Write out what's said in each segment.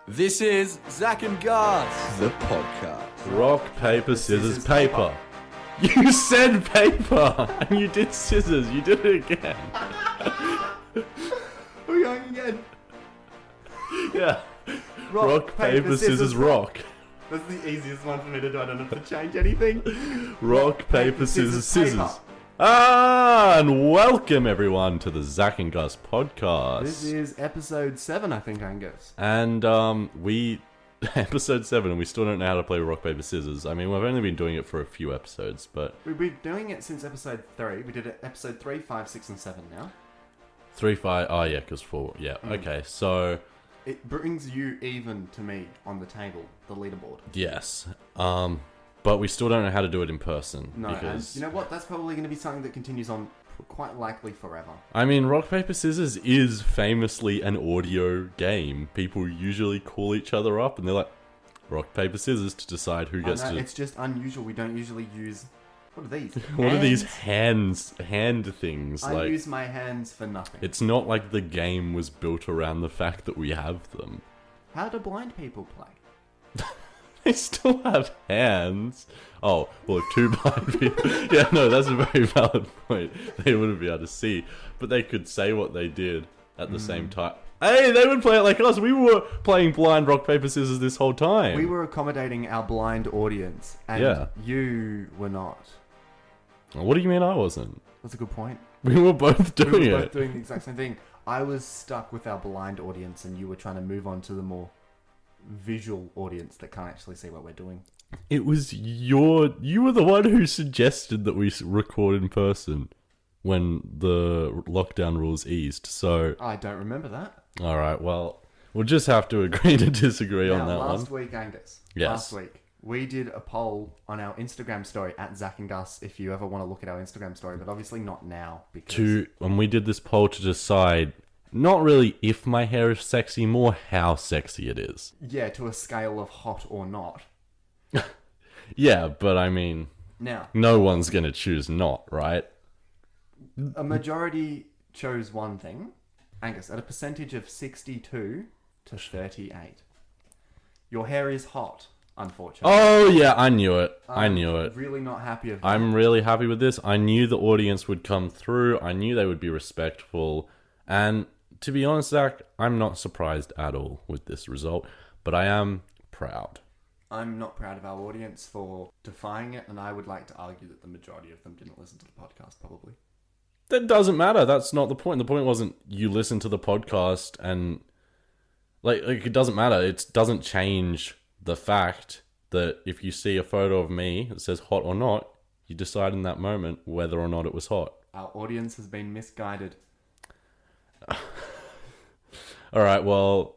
This is Zach and Gus, the podcast. Rock, paper, scissors, paper. You said paper, and you did scissors. You did it again. We're going again. Yeah. Rock, paper, scissors, rock. That's the easiest one for me to do. I don't have to change anything. Rock, paper, scissors. And welcome everyone to the Zach and Gus podcast. This is episode 7, I think, Angus. And episode 7, and we still don't know how to play rock, paper, scissors. I mean, we've only been doing it for a few episodes, but We've been doing it since episode 3. We did it episode 3, 5, 6, and 7 now. 3, 5. Oh yeah, because 4. Yeah. Okay. So It brings you even to me on the table, the leaderboard. yes. But we still don't know how to do it in person. No, because and you know what? That's probably going to be something that continues on quite likely forever. I mean, rock, paper, scissors is famously an audio game. People usually call each other up and they're like, rock, paper, scissors to decide who gets to... It's just unusual. We don't usually use... What are these? What are these hand things? I use my hands for nothing. It's not like the game was built around the fact that we have them. How do blind people play? They still have hands. Oh, well, if two blind people... Yeah, no, that's a very valid point. They wouldn't be able to see, but they could say what they did at the same time. Hey, they would play it like us. We were playing blind rock, paper, scissors this whole time. We were accommodating our blind audience, and you were not. What do you mean I wasn't? That's a good point. We were both doing We were it. both doing the exact same thing. I was stuck with our blind audience, and you were trying to move on to the more visual audience that can't actually see what we're doing. It was you were the one who suggested that we record in person when the lockdown rules eased. So I don't remember that. all right, well, we'll just have to agree to disagree on that last one. week, Angus. Yes. Last week, we did a poll on our Instagram story at Zach and Gus. If you ever want to look at our Instagram story, but obviously not now because And we did this poll to decide not really if my hair is sexy, more how sexy it is. yeah, to a scale of hot or not. Yeah, but I mean, Now, no one's gonna choose not, right? a majority chose one thing. Angus, at a percentage of 62 to 38. Your hair is hot, unfortunately. Oh yeah, I knew it. I knew it. Really not happy with that. I'm really happy with this. I knew the audience would come through. I knew they would be respectful. And to be honest, Zach, I'm not surprised at all with this result, but I am proud. I'm not proud of our audience for defying it, and I would like to argue that the majority of them didn't listen to the podcast, probably. That doesn't matter. That's not the point. The point wasn't you listen to the podcast and like it doesn't matter. It doesn't change the fact that if you see a photo of me that says hot or not, you decide in that moment whether or not it was hot. Our audience has been misguided. All right, well...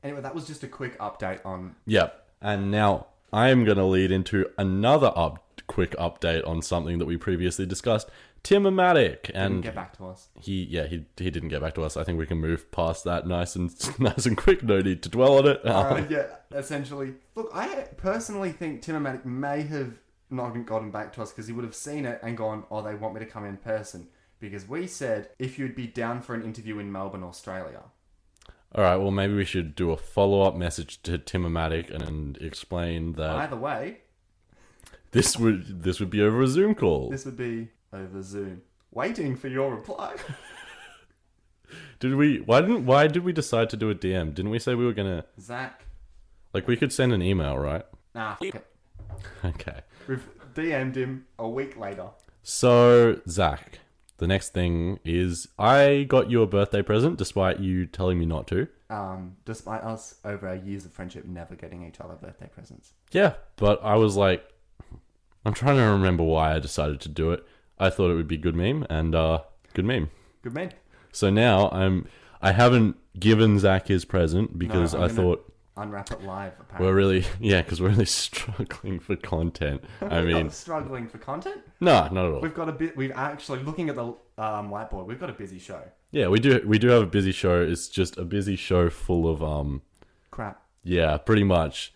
Anyway, that was just a quick update on... Yep. And now I am going to lead into another quick update on something that we previously discussed. Tim-O-Matic. And Didn't get back to us. He didn't get back to us. I think we can move past that nice and quick. No need to dwell on it. Yeah, essentially. Look, I personally think Tim-O-Matic may have not gotten back to us because he would have seen it and gone, oh, they want me to come in person. Because we said if you'd be down for an interview in Melbourne, Australia. All right, well, maybe we should do a follow-up message to Tim-O-Matic and explain that Either way, this would be over a Zoom call. this would be over Zoom. Waiting for your reply. Why did we decide to do a DM? Didn't we say we were gonna Zach. we could send an email, right? Nah, f*** it. Okay. We've DM'd him a week later. So, Zach, the next thing is I got you a birthday present despite you telling me not to. Despite us over our years of friendship never getting each other birthday presents. Yeah, but I was like, I'm trying to remember why I decided to do it. I thought it would be good meme, and good meme. Good man. So now I haven't given Zach his present because I thought unwrap it live. Apparently. because we're really struggling for content. I mean, not struggling for content. No, not at all. We've got a bit. We've actually looking at the whiteboard. We've got a busy show. Yeah, we do. We do have a busy show. It's just a busy show full of crap. Yeah, pretty much.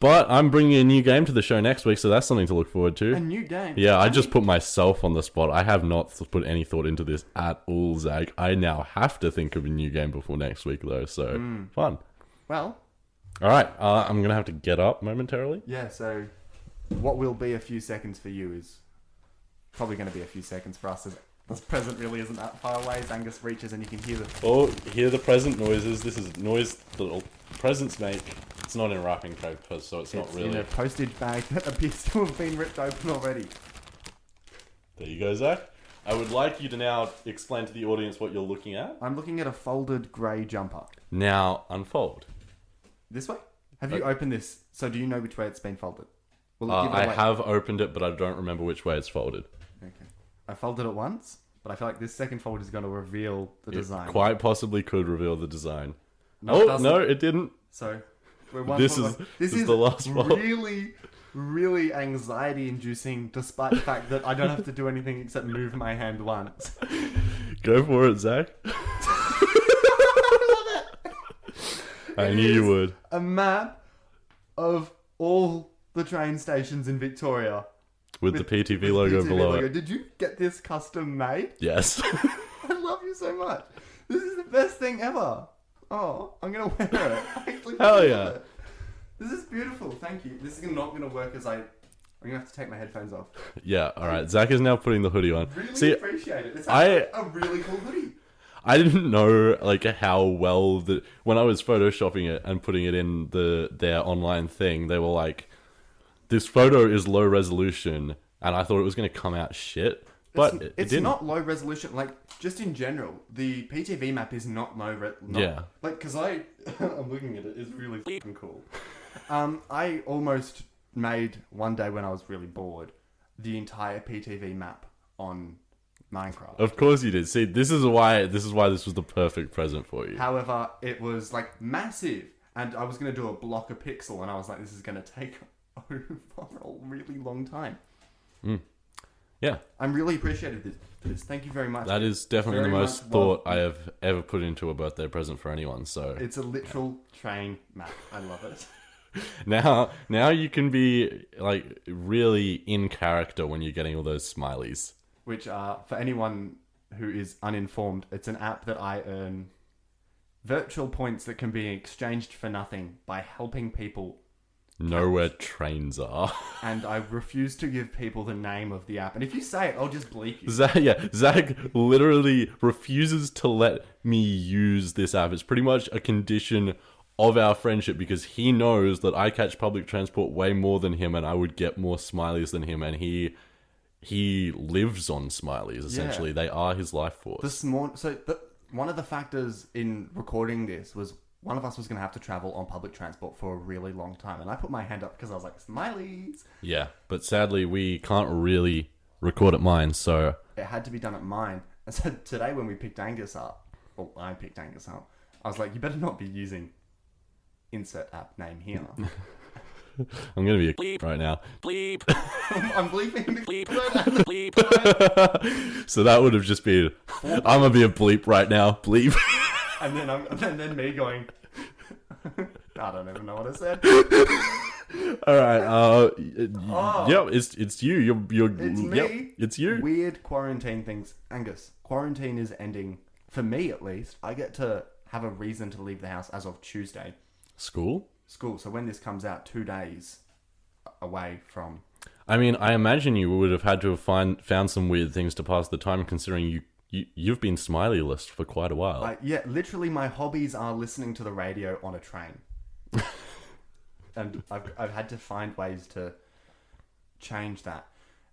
But I'm bringing a new game to the show next week, so that's something to look forward to. A new game? Yeah, I just put myself on the spot. I have not put any thought into this at all, Zach. I now have to think of a new game before next week, though, so fun. Well, All right, I'm gonna have to get up momentarily. Yeah, so what will be a few seconds for you is probably going to be a few seconds for us, as this present really isn't that far away. As Angus reaches and you can hear the... Oh, hear the present noises. This is noise that little presents make. It's not in wrapping paper, so it's not really... in a postage bag that appears to have been ripped open already. There you go, Zach. I would like you to now explain to the audience what you're looking at. I'm looking at a folded grey jumper. Now, unfold. This way? Have you opened this? So do you know which way it's been folded? Will it give it I away? have opened it, but I don't remember which way it's folded. Okay. I folded it once, but I feel like this second fold is going to reveal the design. It quite possibly could reveal the design. No, No, it didn't. So, we're one This fold is away. the last fold. Really, really anxiety-inducing, despite the fact that I don't have to do anything except move my hand once. Go for it, Zach. I knew you would. A map of all the train stations in Victoria. With the PTV logo PTV below logo. it. Did you get this custom made? Yes. I love you so much. This is the best thing ever. Oh, I'm gonna wear it. I actually Hell love yeah. it. This is beautiful. Thank you. This is not gonna work as I'm gonna have to take my headphones off. Yeah, alright. Zach is now putting the hoodie on. Really See, appreciate it. It's actually a really cool hoodie. I didn't know like how well that when I was photoshopping it and putting it in their online thing, they were like, "This photo is low resolution," and I thought it was going to come out shit, but it It's didn't. not low resolution. Like, just in general, the PTV map is not low Yeah. Like, because I'm looking at it, it's really fucking cool. I almost made one day when I was really bored the entire PTV map on Minecraft. Of course you did. See, this is why this was the perfect present for you. However, it was like massive, and I was going to do a block a pixel, and I was like, this is going to take over a really long time. Yeah, I'm really appreciative of this. Thank you very much. that is definitely the Very most much thought love. I have ever put into a birthday present for anyone. So It's a literal train map. I love it. now you can be like really in character when you're getting all those smileys. Which, for anyone who is uninformed, it's an app that I earn virtual points that can be exchanged for nothing by helping people. Know where trains are. And I refuse to give people the name of the app. And if you say it, I'll just bleep you. Zach literally refuses to let me use this app. It's pretty much a condition of our friendship because he knows that I catch public transport way more than him and I would get more smileys than him, and he lives on smileys, essentially. Yeah. They are his life force. One of the factors in recording this was one of us was going to have to travel on public transport for a really long time. And I put my hand up because I was like, smileys. Yeah, but sadly we can't really record at mine, so... It had to be done at mine. And so today when we picked Angus up, well, I picked Angus up, I was like, you better not be using insert app name here. I'm going to be a bleep right now. Bleep. I'm bleeping the bleep. Bleep. So that would have just been, I'm going to be a bleep right now. Bleep. And then me going, I don't even know what I said. All right. Yep, it's you. It's me. Yep, it's you. Weird quarantine things. Angus, quarantine is ending, for me at least. I get to have a reason to leave the house as of Tuesday. School. So when this comes out, 2 days away from... I mean, I imagine you would have had to have found some weird things to pass the time, considering you've been smiley list for quite a while. Yeah, literally my hobbies are listening to the radio on a train. And I've had to find ways to change that.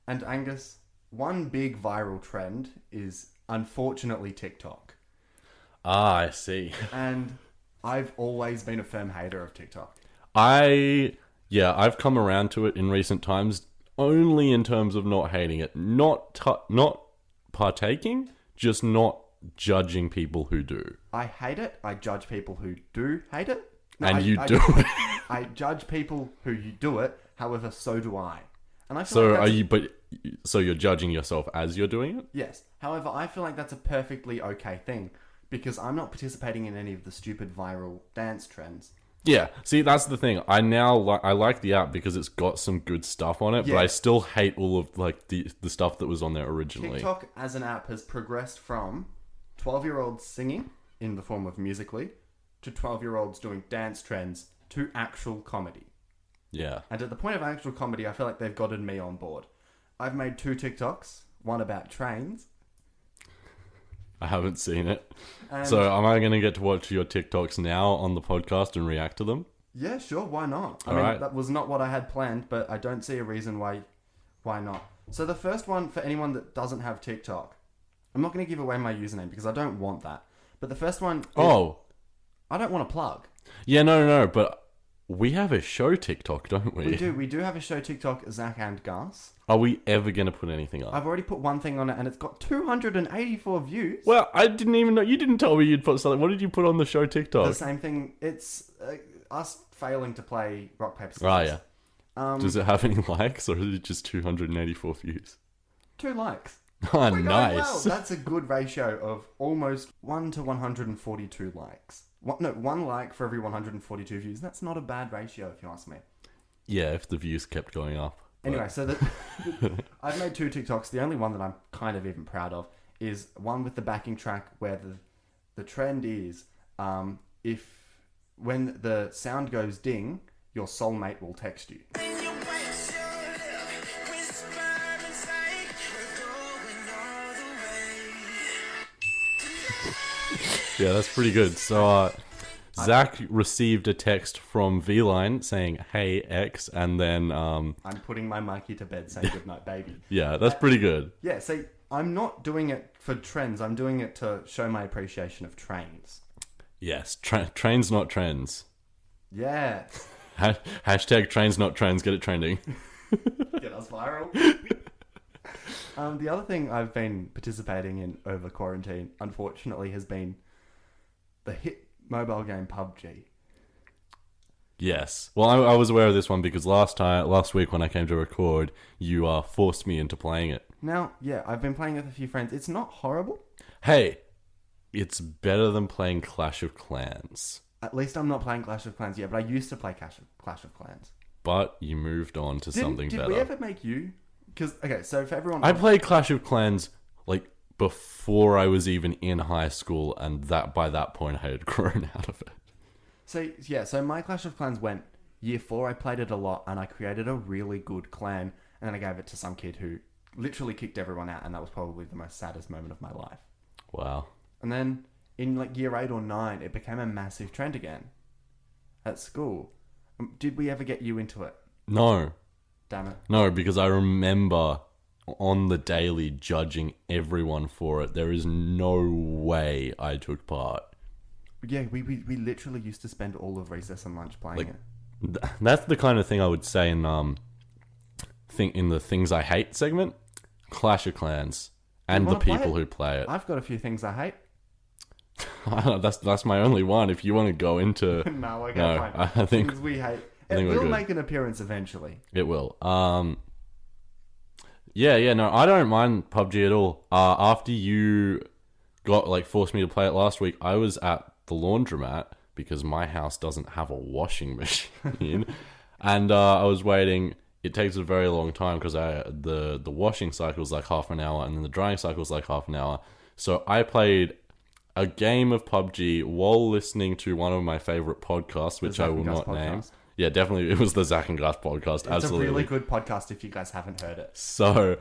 And Angus, one big viral trend is unfortunately TikTok. Ah, I see. And I've always been a firm hater of TikTok. I've come around to it in recent times, only in terms of not hating it, not partaking, just not judging people who do. I hate it. I judge people who do hate it. No, And I you do it. I judge people who you do it. However, so do I. And I feel So like that's so you're judging yourself as you're doing it? Yes. However, I feel like that's a perfectly okay thing because I'm not participating in any of the stupid viral dance trends. Yeah. See, that's the thing. I like the app because it's got some good stuff on it, Yeah. but I still hate all of like the stuff that was on there originally. TikTok as an app has progressed from 12-year-olds singing in the form of Musical.ly to 12-year-olds doing dance trends to actual comedy. Yeah. And at the point of actual comedy, I feel like they've gotten me on board. I've made 2 TikToks, one about trains. I haven't seen it. And So am I going to get to watch your TikToks now on the podcast and react to them? yeah, sure, why not? I All mean, right. that was not what I had planned, but I don't see a reason why not. So the first one, for anyone that doesn't have TikTok, I'm not going to give away my username because I don't want that. But the first one, I don't want to plug. Yeah, no, but we have a show TikTok, don't we? We do have a show TikTok, Zach and Gus. Are we ever going to put anything up? I've already put one thing on it and it's got 284 views. Well, I didn't even know. You didn't tell me you'd put something. What did you put on the show TikTok? The same thing. It's us failing to play rock, paper, scissors. Oh, yeah. Does it have any likes or is it just 284 views? 2 likes. Oh, We're going nice. well. That's a good ratio of almost 1 to 142 likes. 1 like for every 142 views. That's not a bad ratio if you ask me. Yeah, if the views kept going up. But... Anyway, so I've made 2 TikToks. The only one that I'm kind of even proud of is one with the backing track where the trend is if when the sound goes ding, your soulmate will text you. Yeah, that's pretty good. So, Zach received a text from V-Line saying, "Hey, X," and then... I'm putting my monkey to bed saying goodnight, baby. Yeah, that's pretty good. Yeah, see, I'm not doing it for trends. I'm doing it to show my appreciation of trains. Yes, trains not trends. Yeah. Hashtag trains not trends. Get it trending. Get us viral. The other thing I've been participating in over quarantine, unfortunately, has been the hit mobile game PopG. Yes. Well, I was aware of this one because last week when I came to record, you forced me into playing it. Now, yeah, I've been playing with a few friends. It's not horrible. Hey, it's better than playing Clash of Clans. At least I'm not playing Clash of Clans yet, but I used to play Clash of Clans. But you moved on to something better. Did we ever make you? Because, okay, so for everyone... I played Clash of Clans, like, before I was even in high school, and by that point I had grown out of it. So my Clash of Clans went year 4, I played it a lot, and I created a really good clan, and then I gave it to some kid who literally kicked everyone out, and that was probably the most saddest moment of my life. Wow. And then, in like year 8 or 9, it became a massive trend again. At school. Did we ever get you into it? No. Damn it. No, because I remember on the daily judging everyone for it. There is no way I took part. Yeah, we literally used to spend all of recess and lunch playing it. That's the kind of thing I would say in the things I hate segment. Clash of Clans and the people who play it. I've got a few things I hate. That's my only one. If you want to go into No, fine. I think things we hate. I It think we're will good. make an appearance eventually. It will. Yeah, no, I don't mind PUBG at all. After you forced me to play it last week, I was at the laundromat because my house doesn't have a washing machine, and I was waiting. It takes a very long time because the washing cycle is like half an hour, and then the drying cycle is like half an hour. So I played a game of PUBG while listening to one of my favorite podcasts, which I will not name. Yeah, definitely. It was the Zach and Gus podcast. It's Absolutely. a really good podcast if you guys haven't heard it. So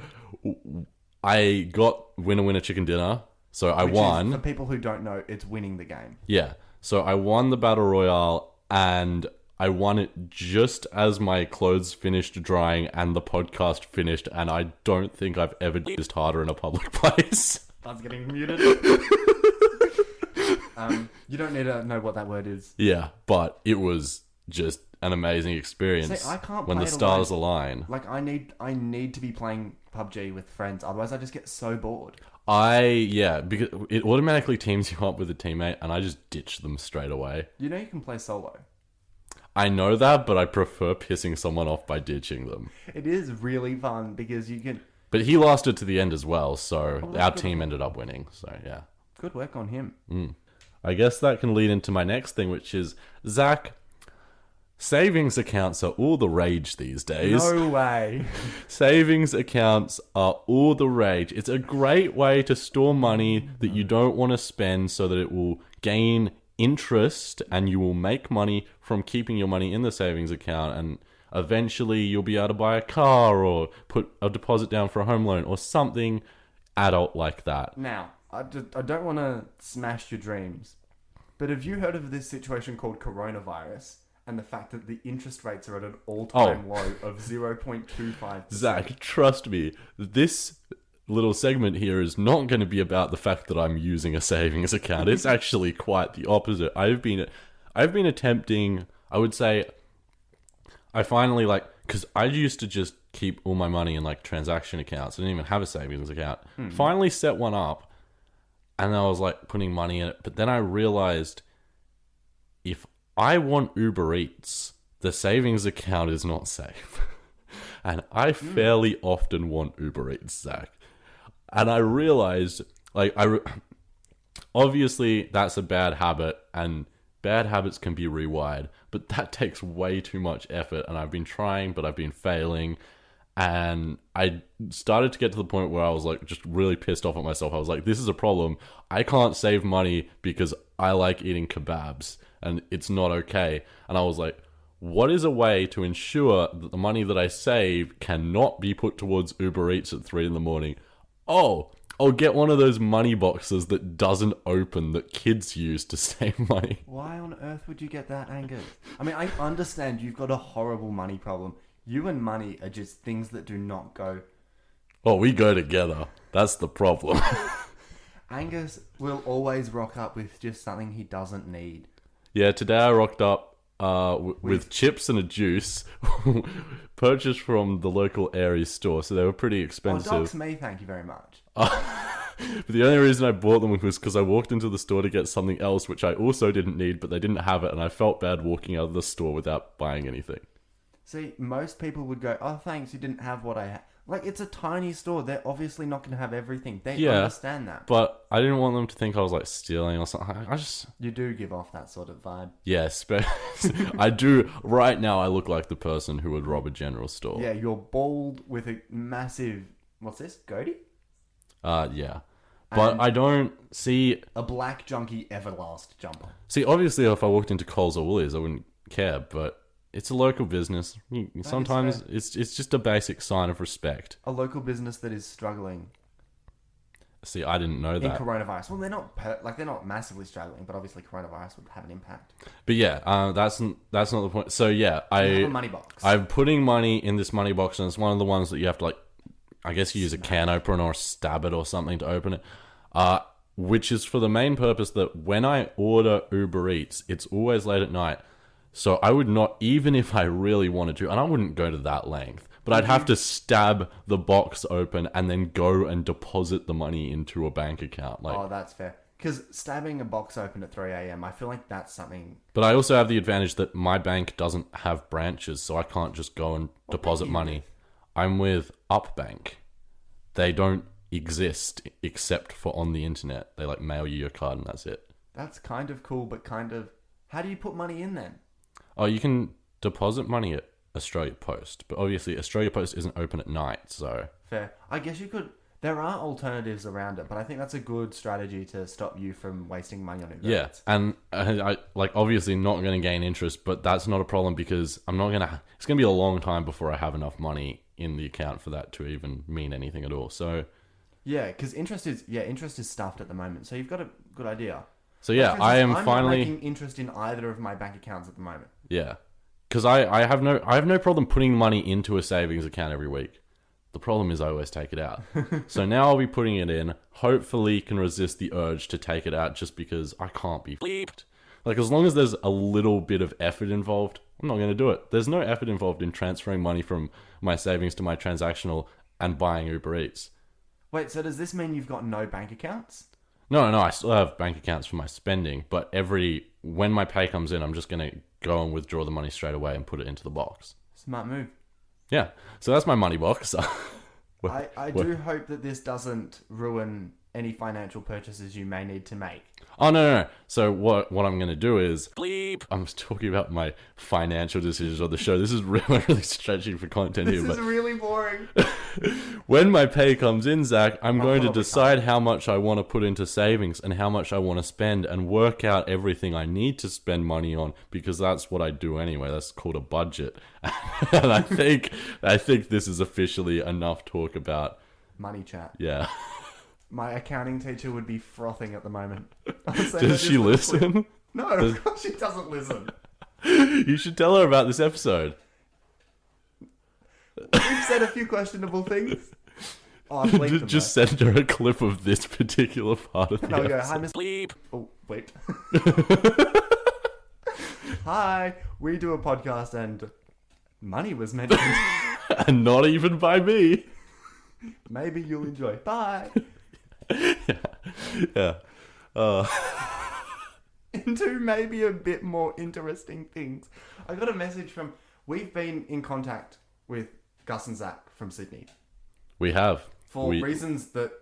I got Winner Winner Chicken Dinner. So I won. For people who don't know, it's winning the game. Yeah. So I won the Battle Royale and I won it just as my clothes finished drying and the podcast finished. And I don't think I've ever used harder in a public place. I was getting muted. You don't need to know what that word is. Yeah, but it was just an amazing experience. See, I can't when play the it stars alone. align. Like I need to be playing PUBG with friends, otherwise I just get so bored. Because it automatically teams you up with a teammate, and I just ditch them straight away. You know you can play solo. I know that, but I prefer pissing someone off by ditching them. It is really fun because you can. But he lasted to the end as well, so our team ended up winning. So yeah, good work on him. I guess that can lead into my next thing, which is Zach. Savings accounts are all the rage these days. No way. Savings accounts are all the rage. It's a great way to store money that you don't want to spend so that it will gain interest and you will make money from keeping your money in the savings account, and eventually you'll be able to buy a car or put a deposit down for a home loan or something adult like that. Now, I don't want to smash your dreams, but have you heard of this situation called coronavirus and the fact that the interest rates are at an all-time low of 0.25%? Zach, trust me, this little segment here is not going to be about the fact that I'm using a savings account. It's actually quite the opposite. I've been attempting, I would say, I finally because I used to just keep all my money in like transaction accounts. I didn't even have a savings account. Finally set one up, and I was like putting money in it. But then I realized if I want Uber Eats, the savings account is not safe. And I fairly often want Uber Eats, Zach. And I realized, obviously that's a bad habit, and bad habits can be rewired, but that takes way too much effort, and I've been trying, but I've been failing, and I started to get to the point where I was like just really pissed off at myself. I was like, this is a problem. I can't save money because I like eating kebabs, and it's not okay. And I was like, what is a way to ensure that the money that I save cannot be put towards Uber Eats at 3 a.m? Oh, I'll get one of those money boxes that doesn't open that kids use to save money. Why on earth would you get that, Angus? I mean, I understand you've got a horrible money problem. You and money are just things that do not go. Oh, we go together. That's the problem. Angus will always rock up with just something he doesn't need. Yeah, today I rocked up with chips and a juice purchased from the local Aries store, so they were pretty expensive. Oh, dox me, thank you very much. But the only reason I bought them was because I walked into the store to get something else, which I also didn't need, but they didn't have it, and I felt bad walking out of the store without buying anything. See, most people would go, oh, thanks, you didn't have what I had. Like, it's a tiny store. They're obviously not going to have everything. They understand that. But I didn't want them to think I was, like, stealing or something. You do give off that sort of vibe. Yes, but I do. Right now, I look like the person who would rob a general store. Yeah, you're bald with a massive... What's this? Goatee? Yeah. But And I don't see... a black junkie Everlast jumper. See, obviously, if I walked into Coles or Woolies, I wouldn't care, but... It's a local business. Sometimes it's just a basic sign of respect. A local business that is struggling See, I didn't know in that. coronavirus. Well, they're not massively struggling, but obviously coronavirus would have an impact. But yeah, that's not the point. So yeah, You have a money box. I'm putting money in this money box, and it's one of the ones that you have to I guess you use a can opener or stab it or something to open it. Which is for the main purpose that when I order Uber Eats, it's always late at night. So I would not, even if I really wanted to, and I wouldn't go to that length, but I'd have to stab the box open and then go and deposit the money into a bank account. Oh, that's fair. Because stabbing a box open at 3 a.m, I feel like that's something... But I also have the advantage that my bank doesn't have branches, so I can't just go and deposit money. I'm with Upbank. They don't exist except for on the internet. They mail you your card and that's it. That's kind of cool, but kind of... How do you put money in then? Oh, you can deposit money at Australia Post, but obviously Australia Post isn't open at night, so... Fair. I guess you could... There are alternatives around it, but I think that's a good strategy to stop you from wasting money on it. Yeah, and I obviously not going to gain interest, but that's not a problem because I'm not going to... It's going to be a long time before I have enough money in the account for that to even mean anything at all, so... Yeah, because interest is stuffed at the moment, so you've got a good idea. So yeah, I'm finally not making interest in either of my bank accounts at the moment. Yeah, because I have no problem putting money into a savings account every week. The problem is I always take it out. So now I'll be putting it in. Hopefully, can resist the urge to take it out just because I can't be flipped. As long as there's a little bit of effort involved, I'm not going to do it. There's no effort involved in transferring money from my savings to my transactional and buying Uber Eats. Wait, so does this mean you've got no bank accounts? No, I still have bank accounts for my spending, but when my pay comes in, I'm just going to go and withdraw the money straight away and put it into the box. Smart move. Yeah, so that's my money box. I do hope that this doesn't ruin any financial purchases you may need to make. Oh, no. So what I'm going to do is... Bleep! I'm talking about my financial decisions on the show. This is really stretching for content here. This is really boring. When my pay comes in, Zach, I'm going to probably decide how much I want to put into savings and how much I want to spend and work out everything I need to spend money on, because that's what I do anyway. That's called a budget. And I think this is officially enough talk about... Money chat. Yeah. My accounting teacher would be frothing at the moment. Does she listen? No, of course she doesn't listen. You should tell her about this episode. We've said a few questionable things. Oh, I've bleeped them, Just send her a clip of this particular part of the I'll episode. go, hi, Miss Bleep. Oh, wait. Hi, we do a podcast and money was mentioned. And not even by me. Maybe you'll enjoy. Bye. Yeah. Into maybe a bit more interesting things. I got a message from... We've been in contact with Gus and Zach from Sydney. We have. For reasons that...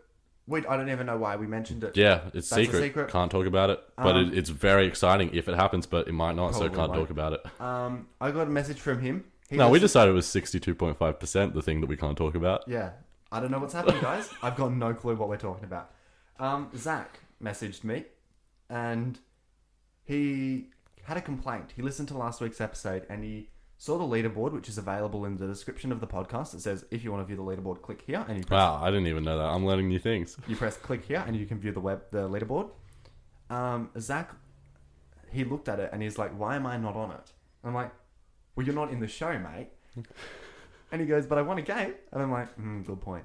I don't even know why we mentioned it. Yeah, it's That's secret. a secret. Can't talk about it. But it's very exciting if it happens, but it might not, so can't won't. talk about it. I got a message from him. We decided it was 62.5%, the thing that we can't talk about. Yeah. I don't know what's happening, guys. I've got no clue what we're talking about. Zach messaged me, and he had a complaint. He listened to last week's episode, and he saw the leaderboard, which is available in the description of the podcast. It says, if you want to view the leaderboard, click here. And you press, Wow, I didn't even know that. I'm learning new things. You press click here, and you can view the leaderboard. Zach, he looked at it, and he's like, why am I not on it? I'm like, well, you're not in the show, mate. And he goes, but I won a game. And I'm like, good point.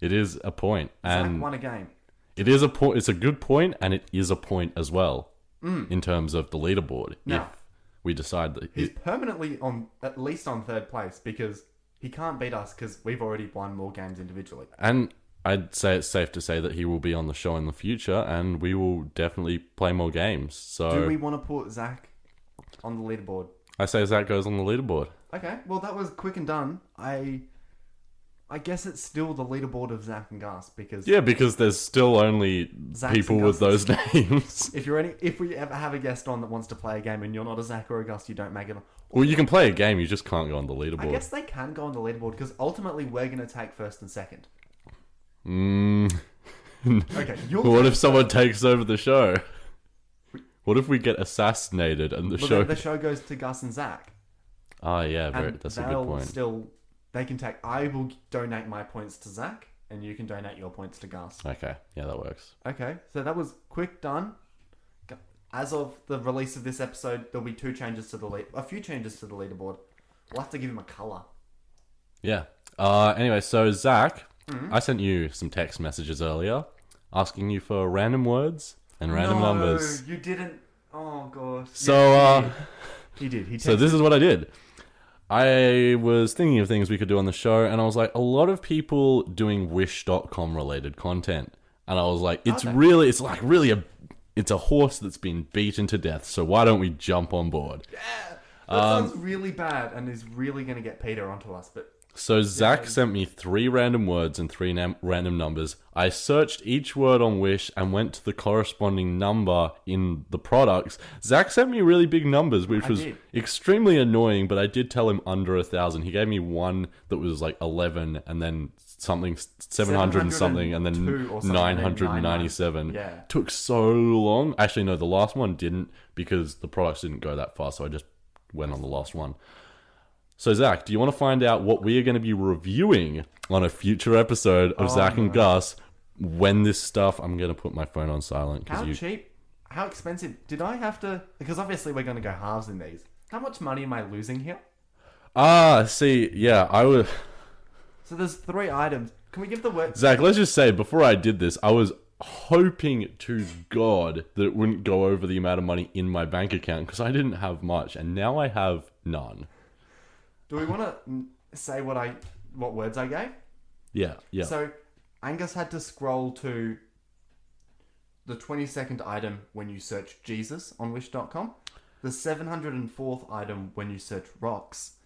It is a point. And Zach won a game. it is a point. It's a good point, and it is a point as well in terms of the leaderboard. Now, if we decide that he's permanently at least on third place, because he can't beat us because we've already won more games individually. And I'd say it's safe to say that he will be on the show in the future, and we will definitely play more games. So do we want to put Zach on the leaderboard? I say Zach goes on the leaderboard. Okay, well, that was quick and done. I guess it's still the leaderboard of Zach and Gus, because because there's still only Zach's people and with those names. if we ever have a guest on that wants to play a game and you're not a Zach or a Gus, you don't make it on. Well, you can play a game, you just can't go on the leaderboard. I guess they can go on the leaderboard, because ultimately we're going to take first and second. Okay, what if someone takes over the show? What if we get assassinated and the show goes to Gus and Zach? Oh, yeah, that's a good point. They can take... I will donate my points to Zach, and you can donate your points to Gus. Okay, yeah, that works. Okay, so that was quick, done. As of the release of this episode, there'll be a few changes to the leaderboard. We'll have to give him a colour. Yeah. Anyway, so Zach, I sent you some text messages earlier asking you for random words and random numbers. No, you didn't. Oh, gosh. So, he did. So this is what I did. I was thinking of things we could do on the show, and I was like, a lot of people doing Wish.com related content. And I was like, it's a horse that's been beaten to death, so why don't we jump on board? Yeah! That sounds really bad and is really going to get Peter onto us, but... So Zach sent me 3 random words and 3 random numbers. I searched each word on Wish and went to the corresponding number in the products. Zach sent me really big numbers, which was extremely annoying, but I did tell him under 1,000. He gave me one that was like 11 and then something 700 and something and then 997. Yeah. Took so long. Actually, no, the last one didn't, because the products didn't go that far, so I just went on the last one. So, Zach, do you want to find out what we are going to be reviewing on a future episode of Zach and Gus when this stuff... I'm going to put my phone on silent. Cheap? How expensive? Did I have to... Because obviously we're going to go halves in these. How much money am I losing here? See, yeah, I would... So there's 3 items. Can we give the word... Zach, let's just say, before I did this, I was hoping to God that it wouldn't go over the amount of money in my bank account, because I didn't have much, and now I have none. Do we want to say what words I gave? Yeah. So, Angus had to scroll to the 22nd item when you search Jesus on Wish.com, the 704th item when you search rocks,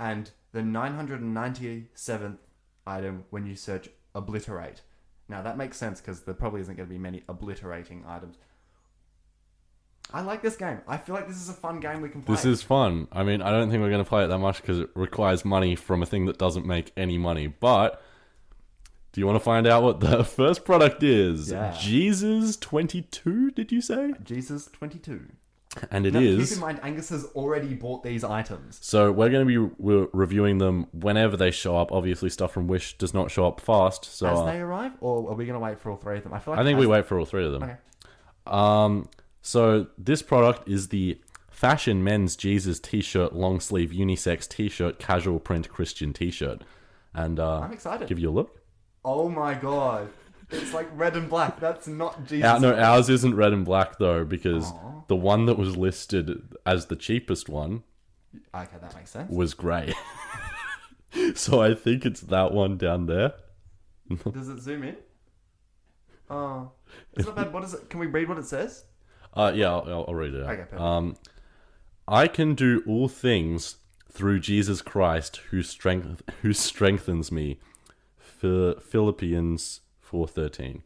and the 997th item when you search obliterate. Now that makes sense because there probably isn't going to be many obliterating items. I like this game. I feel like this is a fun game we can play. This is fun. I mean, I don't think we're going to play it that much because it requires money from a thing that doesn't make any money. But do you want to find out what the first product is? Yeah. Jesus 22, did you say? Jesus 22. And it Now, is. Keep in mind, Angus has already bought these items. So we're going to be reviewing them whenever they show up. Obviously, stuff from Wish does not show up fast. So As they arrive, or are we going to wait for all three of them? I feel like I think we wait for all three of them. Okay. So this product is the Fashion Men's Jesus T-shirt, long sleeve unisex T-shirt, casual print Christian T-shirt. And I'm excited. Give you a look. Oh my god. It's like red and black. That's not Jesus. No, ours isn't red and black though, because Aw. the one that was listed as the cheapest one Okay, that makes sense. was grey. So I think it's that one down there. Does it zoom in? Oh. It's not bad. What is it? Can we read what it says? Yeah, I'll read it out. Okay, perfect. I can do all things through Jesus Christ who strengthens me. Philippians 4:13.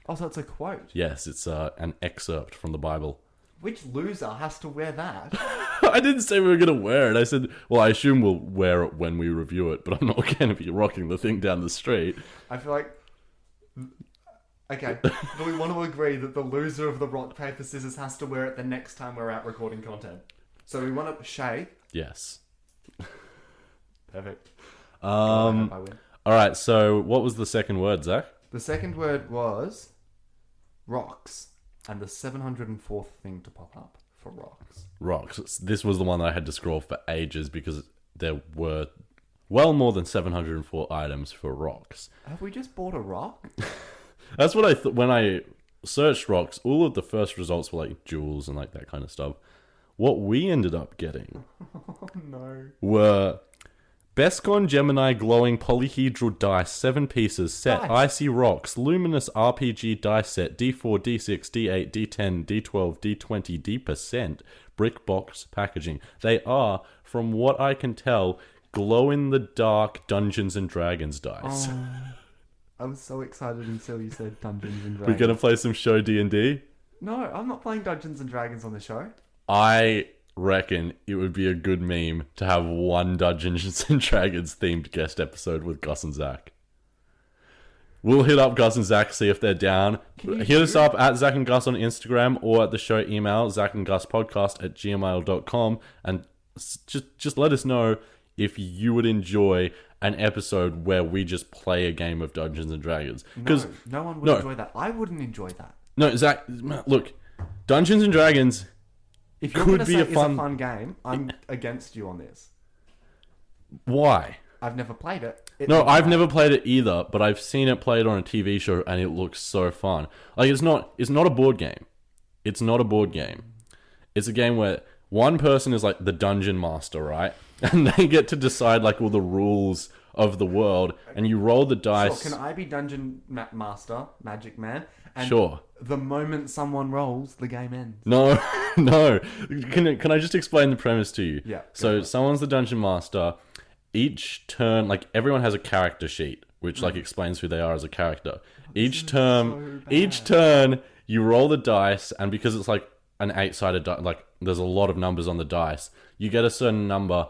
Oh, so it's a quote. Yes, it's an excerpt from the Bible. Which loser has to wear that? I didn't say we were going to wear it. I said, well, I assume we'll wear it when we review it, but I'm not going to be rocking the thing down the street. I feel like... Okay, do we want to agree that the loser of the rock, paper, scissors has to wear it the next time we're out recording content? So we want to... Shay? Yes. Perfect. I hope I win. All right, so what was the second word, Zach? The second word was... rocks. And the 704th thing to pop up for rocks. Rocks. This was the one that I had to scroll for ages because there were well more than 704 items for rocks. Have we just bought a rock? That's what I thought when I searched rocks. All of the first results were like jewels and like that kind of stuff. What we ended up getting Oh no. were Bescon Gemini glowing polyhedral dice, 7 pieces, set, Dice. icy rocks, luminous RPG dice set, D4, D6, D8, D10, D12, D20, D%, brick box packaging. They are, from what I can tell, glow-in-the-dark Dungeons and Dragons dice. Oh, I was so excited until you said Dungeons and We're Dragons. gonna play some show D&D? No, I'm not playing Dungeons and Dragons on the show. I reckon it would be a good meme to have one Dungeons and Dragons themed guest episode with Gus and Zach. We'll hit up Gus and Zach, see if they're down. Hit us up at Zach and Gus on Instagram or at the show email, zachandguspodcast@gmail.com, and just let us know if you would enjoy an episode where we just play a game of Dungeons and Dragons. No, no one would enjoy that. I wouldn't enjoy that. No, Zach, look, Dungeons and Dragons... If you're Could going to be say a it's a fun- fun game, I'm against you on this. Why? I've never played it. No, looks I've fun. never played it either, but I've seen it played on a TV show and it looks so fun. Like it's not a board game. It's not a board game. It's a game where one person is like the dungeon master, right? And they get to decide like all the rules of the world and you roll the dice. Sure, can I be dungeon master, magic man? And Sure. the moment someone rolls, the game ends. No, no. Can I just explain the premise to you? Yeah, go So for it. someone's the dungeon master. Each turn, like everyone has a character sheet, which like explains who they are as a character. Each turn, you roll the dice, and because it's like an 8-sided die, like there's a lot of numbers on the dice, you get a certain number,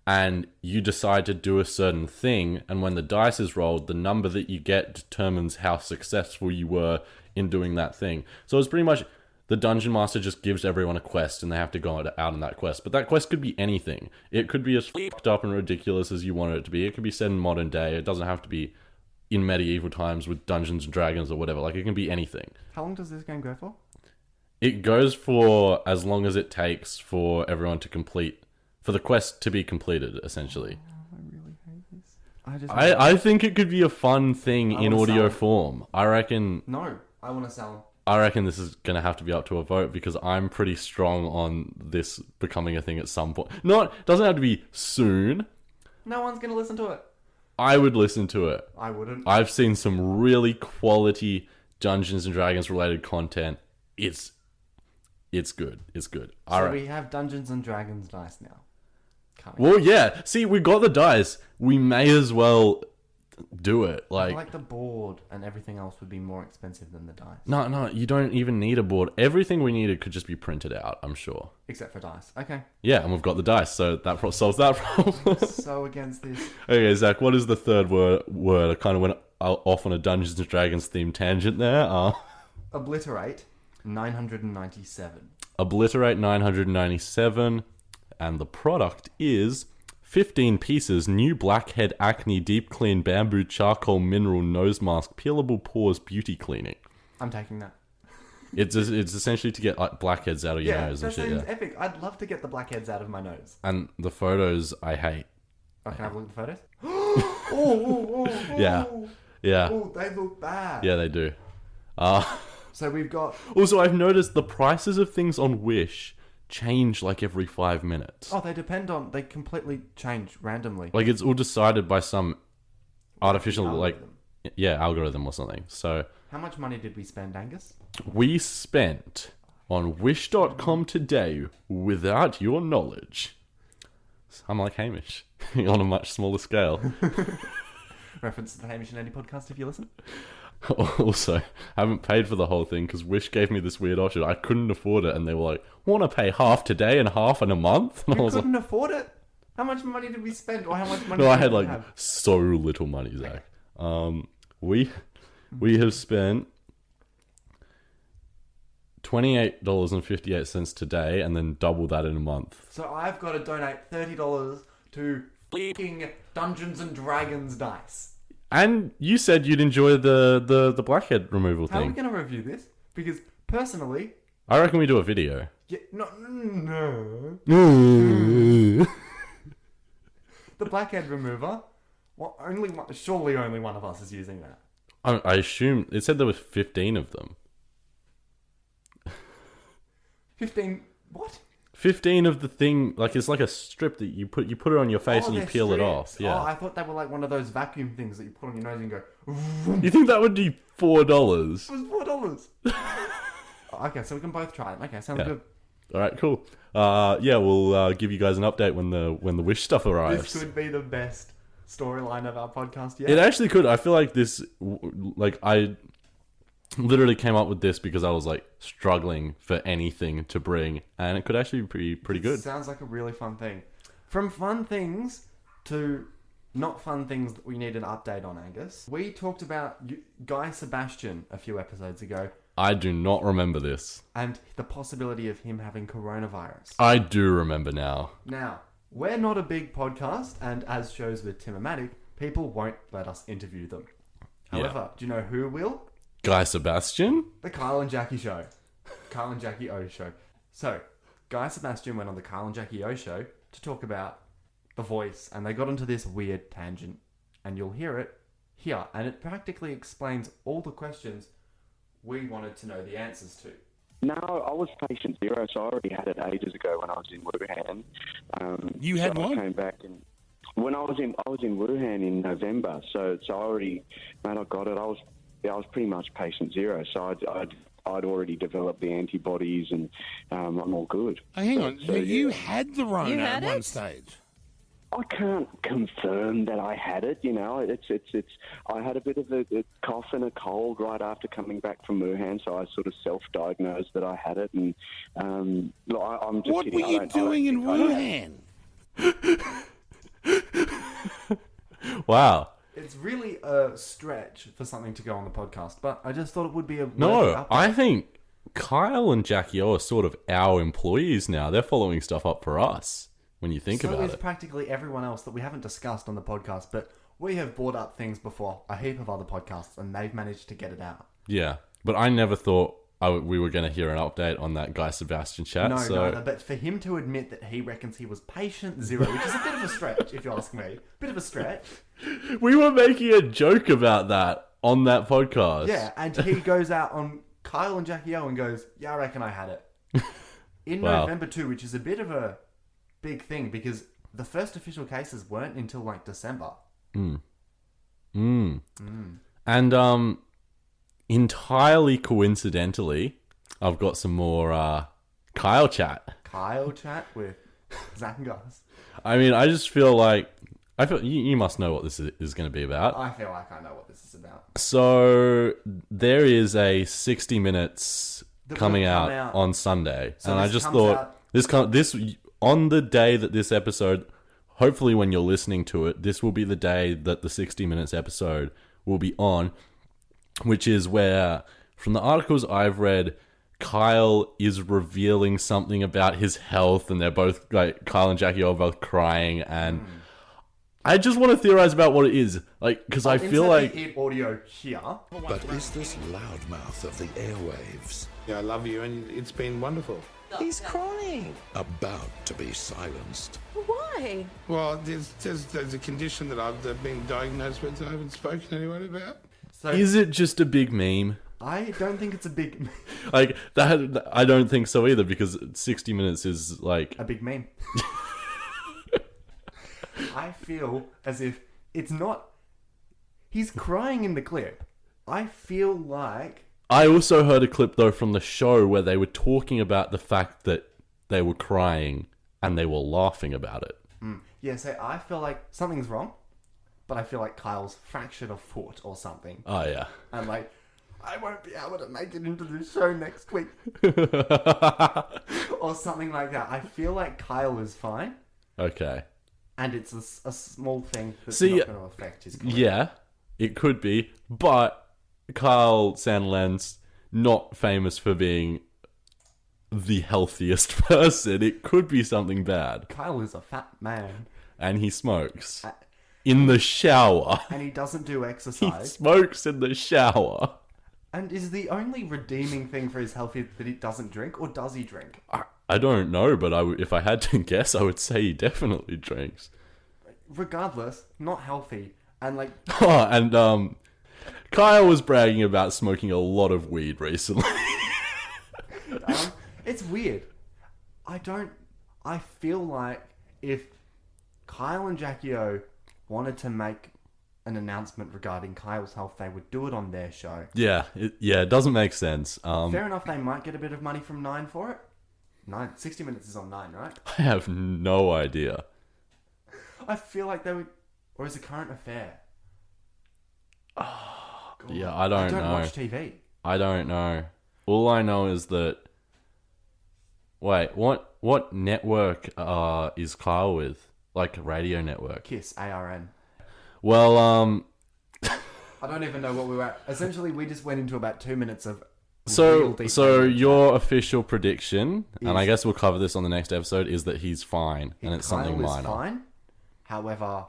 and you decide to do a certain thing. And when the dice is rolled, the number that you get determines how successful you were in doing that thing. So it's pretty much the dungeon master just gives everyone a quest and they have to go out on that quest. But that quest could be anything. It could be as fucked up and ridiculous as you want it to be. It could be set in modern day. It doesn't have to be in medieval times with Dungeons and Dragons or whatever. Like it can be anything. How long does this game go for? It goes for as long as it takes for everyone to complete, for the quest to be completed, essentially. I really hate this. I think it could be a fun thing in wanna audio sell it. form. I reckon I want to sell them. this is going to have to be up to a vote because I'm pretty strong on this becoming a thing at some point. Doesn't have to be soon. No one's going to listen to it. I would listen to it. I wouldn't. I've seen some really quality Dungeons and Dragons related content. It's good. It's good. So we have Dungeons and Dragons dice now. Coming. Well, yeah. See, we got the dice. We may as well do it. Like the board and everything else would be more expensive than the dice. No, you don't even need a board. Everything we needed could just be printed out, I'm sure. Except for dice. Okay. Yeah, and we've got the dice, so that solves that problem. So against this. Okay, Zach, what is the third word? I kind of went off on a Dungeons & Dragons themed tangent there. Obliterate 997. Obliterate 997, and the product is 15 pieces new Blackhead Acne Deep Clean Bamboo Charcoal Mineral Nose Mask Peelable Pores Beauty Cleaning. I'm taking that. It's essentially to get like blackheads out of your nose and that shit. seems epic. I'd love to get the blackheads out of my nose. And the photos I hate. Oh, can I have a look at the photos? Oh, Yeah. Oh, they look bad. Yeah, they do. So we've got... Also, I've noticed the prices of things on Wish change like every 5 minutes. Oh, they completely change randomly. Like it's all decided by some artificial Algorithm. algorithm or something. So How much money did we spend, Angus? we spent on Wish.com today without your knowledge. I'm like Hamish on a much smaller scale. Reference to the Hamish and Andy podcast if you listen. Also, I haven't paid for the whole thing because Wish gave me this weird option. I couldn't afford it, and they were like, "Want to pay half today and half in a month?" And I You was like, couldn't afford it? How much money did we spend? Or how much money "No, I did had we like have? so little money, Zach." We have spent $28.58 today, and then double that in a month. So I've got to donate $30 to bleeping Dungeons and Dragons dice. And you said you'd enjoy the blackhead removal How are we thing. going to review this? Because personally, I reckon we do a video. yeah, no. The blackhead remover. Well, surely only one of us is using that. I assume it said there was 15 of them. 15. What? 15 of the thing, like it's like a strip that you put it on your face and you they're peel it strips. off. Yeah. Oh, I thought they were like one of those vacuum things that you put on your nose and go. You think that would be $4? It was $4. Okay, so we can both try it. Okay, sounds good. All right, cool. We'll give you guys an update when the Wish stuff arrives. This could be the best storyline of our podcast yet. It actually could. I feel like this, I literally came up with this because I was like struggling for anything to bring, and it could actually be pretty good. Sounds like a really fun thing. From fun things to not fun things that we need an update on, Angus. We talked about Guy Sebastian a few episodes ago. I do not remember this. And the possibility of him having coronavirus. I do remember now. Now, we're not a big podcast, and as shows with Tim-O-Matic, people won't let us interview them. However, do you know who will? Guy Sebastian? The Kyle and Jackie Show. Kyle and Jackie O Show. So, Guy Sebastian went on the Kyle and Jackie O Show to talk about The Voice, and they got into this weird tangent, and you'll hear it here, and it practically explains all the questions we wanted to know the answers to. No, I was patient zero, so I already had it ages ago when I was in Wuhan. You had so one? I came back and when I was in Wuhan in November, so I already, mate, I got it. I was pretty much patient zero, so I'd already developed the antibodies, and I'm all good. Oh, hang on, So, you yeah. had the Rona You at had one it? stage. I can't confirm that I had it. You know, it's. I had a bit of a cough and a cold right after coming back from Wuhan, so I sort of self-diagnosed that I had it. And look, I'm just What kidding. were I you don't doing in think I had it. Wuhan? Wow. It's really a stretch for something to go on the podcast, but I just thought it would be a worthy No, update. I think Kyle and Jackie O are sort of our employees now. They're following stuff up for us when you think so about is it. practically everyone else that we haven't discussed on the podcast, but we have brought up things before, a heap of other podcasts, and they've managed to get it out. Yeah, but I never thought we were going to hear an update on that Guy Sebastian chat. No, but for him to admit that he reckons he was patient zero, which is a bit of a stretch, if you ask me. Bit of a stretch. We were making a joke about that on that podcast. Yeah, and he goes out on Kyle and Jackie O and goes, yeah, I reckon I had it. In Wow. November too, which is a bit of a big thing, because the first official cases weren't until like December. And entirely coincidentally, I've got some more Kyle chat. Kyle chat with Zach and Gus. I mean, I just feel like I feel you must know what this is going to be about. I feel like I know what this is about. So there is a 60 Minutes coming out on Sunday, So and I this just comes thought out- this on the day that this episode, hopefully when you're listening to it, this will be the day that the 60 Minutes episode will be on, which is where, from the articles I've read, Kyle is revealing something about his health, and they're both, like, Kyle and Jackie are both crying, and I just want to theorize about what it is, like, because I feel like Insert the audio here. But is this loudmouth of the airwaves Yeah, I love you, and it's been wonderful. He's crying. about to be silenced? Why? Well, there's a condition that I've been diagnosed with that I haven't spoken to anyone about. So is it just a big meme? I don't think it's a big Like that, I don't think so either, because 60 Minutes is like a big meme. I feel as if it's not. He's crying in the clip. I feel like I also heard a clip though from the show where they were talking about the fact that they were crying and they were laughing about it. yeah. So I feel like something's wrong, but I feel like Kyle's fractured a foot or something, Oh yeah. and like I won't be able to make it into the show next week or something like that. I feel like Kyle is fine, Okay. and it's a small thing that's See, not going to affect his career. Yeah, it could be, but Kyle Sandilands, not famous for being the healthiest person. It could be something bad. Kyle is a fat man, And he smokes in the shower. and he doesn't do He exercise. smokes in the shower. And is the only redeeming thing for his health that he doesn't drink, or does he drink? I don't know, but if I had to guess, I would say he definitely drinks. Regardless, not healthy. And like, Oh, and Kyle was bragging about smoking a lot of weed recently. it's weird. I feel like if Kyle and Jackie O wanted to make an announcement regarding Kyle's health, they would do it on their show. Yeah, it doesn't make sense. Fair enough, they might get a bit of money from 9 for it. 60 Minutes is on 9, right? I have no idea. I feel like they would... Or is it Current Affair? Yeah, I don't know. watch TV. I don't know. All I know is that... Wait, what network is Kyle with? Like a radio network? KISS, ARN. Well, I don't even know what we were at. Essentially, we just went into about 2 minutes of... real so detail. your official prediction, and I Is- guess we'll cover this on the next episode, is that he's fine, and it's Kyle something is minor. fine. However,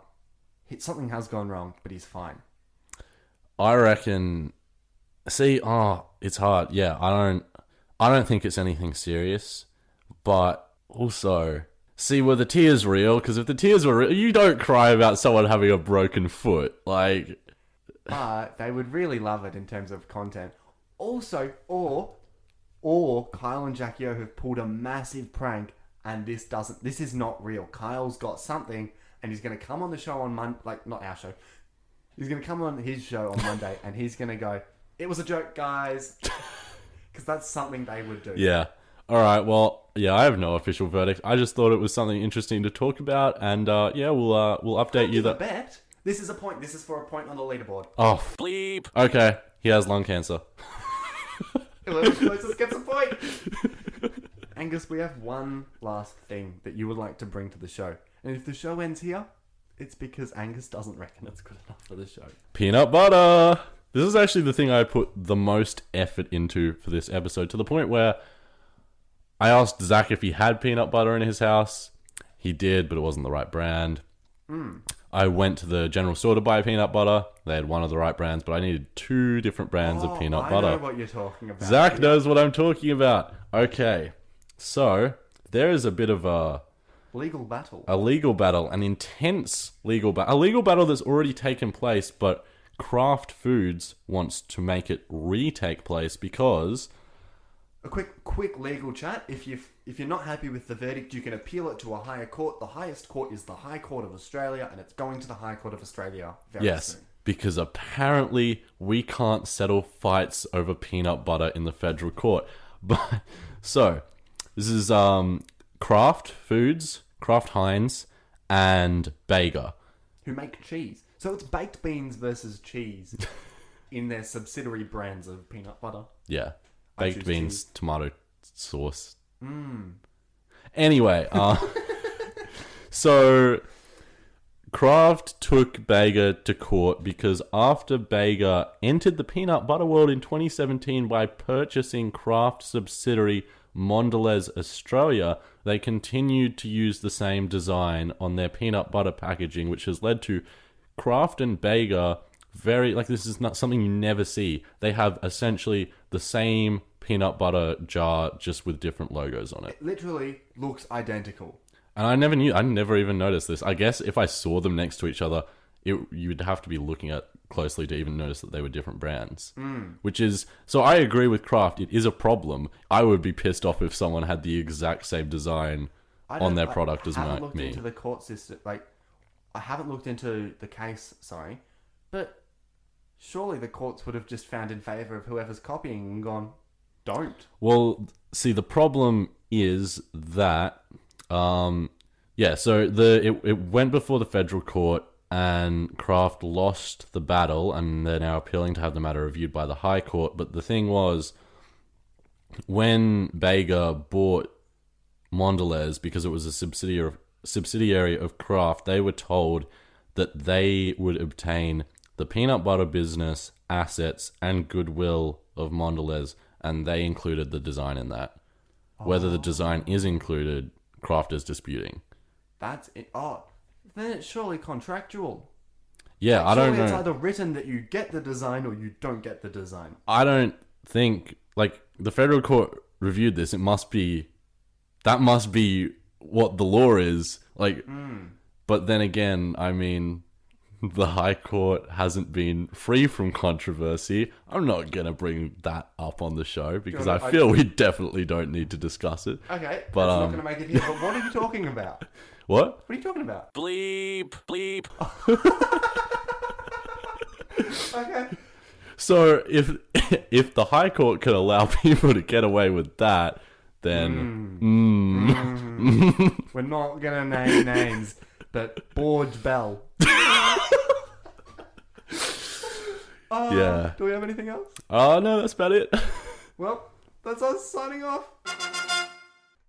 something has gone wrong, but he's fine. I reckon. See, it's hard. Yeah, I don't think it's anything serious, but also, see, were the tears real? Because if the tears were real, you don't cry about someone having a broken foot. Like, But they would really love it in terms of content. Also, or Kyle and Jackie O have pulled a massive prank, and this is not real. Kyle's got something, and he's going to come on the show on Monday, like, not our show. He's going to come on his show on Monday, and he's going to go, "It was a joke, guys." Because that's something they would do. yeah. All right. Well, yeah, I have no official verdict. I just thought it was something interesting to talk about, and yeah, we'll update you Give a that. bet. This is a point. This is for a point on the leaderboard. Oh, bleep. Okay, he has lung cancer. Whoever closest gets a point. Angus, we have one last thing that you would like to bring to the show. And if the show ends here, it's because Angus doesn't reckon it's good enough for the show. Peanut butter. This is actually the thing I put the most effort into for this episode, to the point where I asked Zach if he had peanut butter in his house. He did, but it wasn't the right brand. I went to the general store to buy peanut butter. They had one of the right brands, but I needed 2 different brands of peanut butter. I know what you're talking about. Zach knows what I'm talking about. Okay, so there is a bit of a Legal battle. legal battle, an intense legal battle, a legal battle that's already taken place, but Kraft Foods wants to make it retake place because A quick legal chat. If you're not happy with the verdict, you can appeal it to a higher court. The highest court is the High Court of Australia, and it's going to the High Court of Australia very yes, soon. because apparently we can't settle fights over peanut butter in the federal court. But so this is Kraft Foods, Kraft Heinz, and Bega. who make cheese. So it's baked beans versus cheese in their subsidiary brands of peanut butter. Yeah. I Baked choose beans, cheese. tomato sauce. Anyway, so Kraft took Bega to court because after Bega entered the peanut butter world in 2017 by purchasing Kraft subsidiary Mondelez Australia, they continued to use the same design on their peanut butter packaging, which has led to Kraft and Bega this is not something you never see. They have essentially the same peanut butter jar, just with different logos on it. It literally looks identical. And I never even noticed this. I guess if I saw them next to each other, you'd have to be looking at closely to even notice that they were different brands. Which is, so I agree with Kraft, it is a problem. I would be pissed off if someone had the exact same design on their product as I haven't looked me. into the court system. Like, I haven't looked into the case, sorry. But surely the courts would have just found in favour of whoever's copying and gone, don't. Well, see, the problem is that, so it went before the federal court, and Kraft lost the battle, and they're now appealing to have the matter reviewed by the High Court. But the thing was, when Bega bought Mondelez, because it was a subsidiary of Kraft, they were told that they would obtain the peanut butter business, assets, and goodwill of Mondelez, and they included the design in that. Whether the design is included, Kraft is disputing. That's it. Oh, then it's surely contractual. Yeah, Like, I don't surely know. it's either written that you get the design or you don't get the design. I don't think, like, the federal court reviewed this. That must be what the law is. Like, but then again, I mean, the High Court hasn't been free from controversy. I'm not going to bring that up on the show because I feel we definitely don't need to discuss it. Okay, But, that's not going to make it here. But what are you talking about? What? What are you talking about? Bleep. Okay. So if the High Court could allow people to get away with that, then We're not going to name names, but Borge Bell. Yeah. Do we have anything else? Oh no, that's about it. Well, that's us signing off.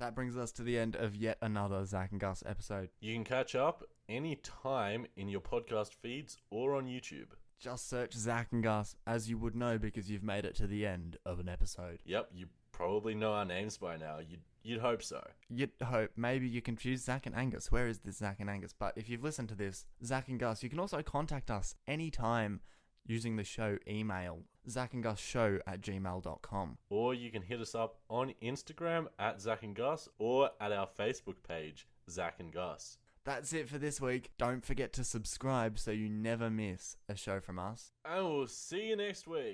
That brings us to the end of yet another Zach and Gus episode. You can catch up anytime in your podcast feeds or on YouTube. Just search Zach and Gus, as you would know because you've made it to the end of an episode. Yep, you probably know our names by now. You'd hope so. You'd hope. Maybe you confuse Zach and Angus. Where is this Zach and Angus? But if you've listened to this, Zach and Gus, you can also contact us anytime using the show email, zachandgusshow@gmail.com. Or you can hit us up on Instagram at Zach and Gus or at our Facebook page, Zach and Gus. That's it for this week. Don't forget to subscribe so you never miss a show from us. And we'll see you next week.